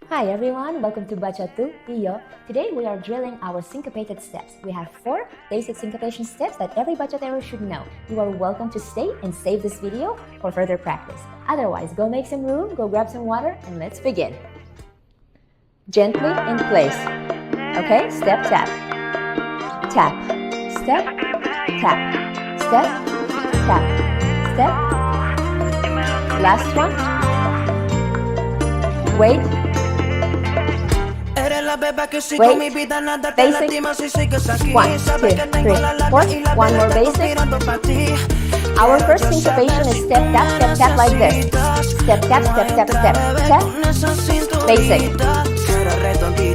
Hi everyone, welcome to BachaTUyYO. Today we are drilling our syncopated steps. We have 4 basic syncopation steps that every bachatero should know. You are welcome to stay and save this video for further practice. Otherwise, go make some room, go grab some water, and let's begin. Gently in place. Okay, step, tap. Tap, step, tap, step, tap, step. Last one. Wait. Wait, basic, 1, 2, 3, 4, one more basic. Our first syncopation is step, tap like this. Step, tap, tap, tap. Basic.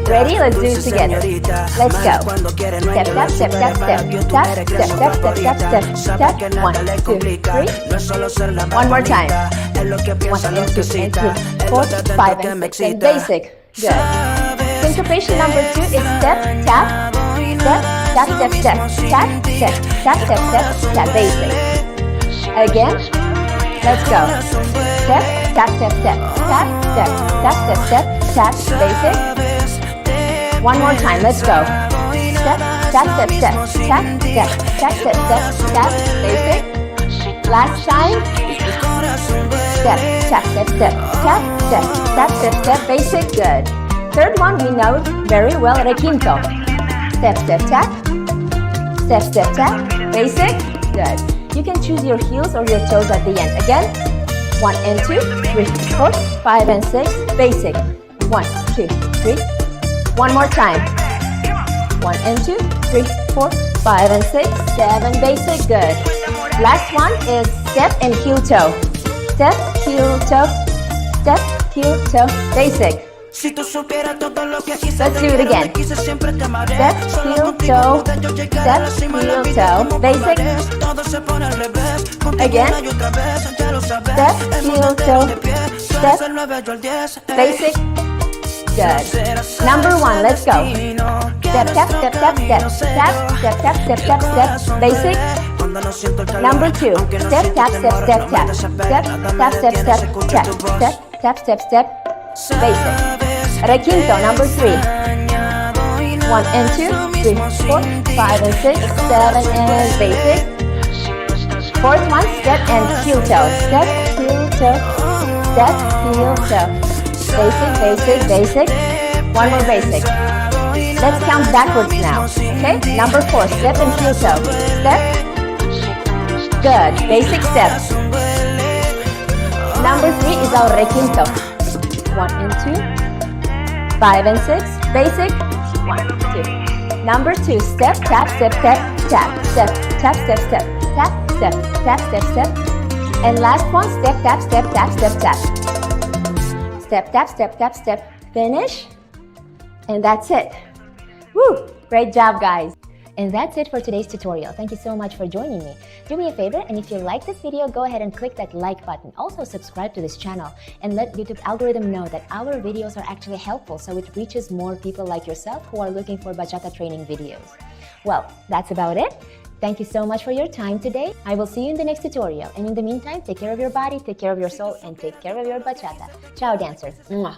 Ready? Let's do it together. Let's go. Step, tap, step, tap, step. Tap, step, tap, step, tap, step. Tap, 1, 2, 3. One more time. 1 and 2 and 3, 4, 5 and 6 and basic. Good. Syncopation number 2 is step, tap, step, tap, step, step, tap, step, tap, step, step, tap, basic. Again, let's go. Step, tap, step, step, tap, step, tap, step, step, tap, basic. One more time, let's go. Step, tap, step, step, tap, step, tap, step, step, tap, basic. Last time. Step, tap, step, step, tap, step, tap, step, step, basic, good. Third one we know very well, Requinto. Step, step, tap. Step, step, tap. Basic. Good. You can choose your heels or your toes at the end. Again, 1 and 2, 3, 4, 5 and 6. Basic. 1, 2, 3. One more time. 1 and 2, 3, 4, 5 and 6, 7. Basic. Good. Last one is step and heel toe. Step, heel, toe. Step, heel, toe. Basic. Let's do it again. Step, heel, toe. Step, heel, toe. Basic. Again. Step, heel, toe. Step. Basic. Good. Number 1, let's go. Step, tap, step, tap, step. Tap, step, tap, step, tap, step. Basic. Number 2, step, tap, step, step, tap. Step, tap, step, step, tap. Step, tap, step, step. Basic. Requinto, number 3. 1 and 2, 3, 4, 5 and 6, 7 and basic. Fourth one, step and heel toe. Step, heel toe. Step, heel toe. Basic, basic, basic. One more basic. Let's count backwards now. Okay? Number 4, step and heel toe. Step. Good. Basic steps. Number 3 is our Requinto. 1 and 2. 5 and 6, basic, 1, 2. Number 2, step, tap, step, tap, tap, step, tap, step, step, tap, step, tap, step, step. And last one, step, tap, step, tap, step, tap. Step, tap, step, tap, step, finish. And that's it. Woo! Great job, guys. And that's it for today's tutorial. Thank you so much for joining me. Do me a favor, and if you like this video, go ahead and click that like button. Also subscribe to this channel and let YouTube algorithm know that our videos are actually helpful so it reaches more people like yourself who are looking for bachata training videos. Well, that's about it. Thank you so much for your time today. I will see you in the next tutorial. And in the meantime, take care of your body, take care of your soul, and take care of your bachata. Ciao, dancers. Mwah.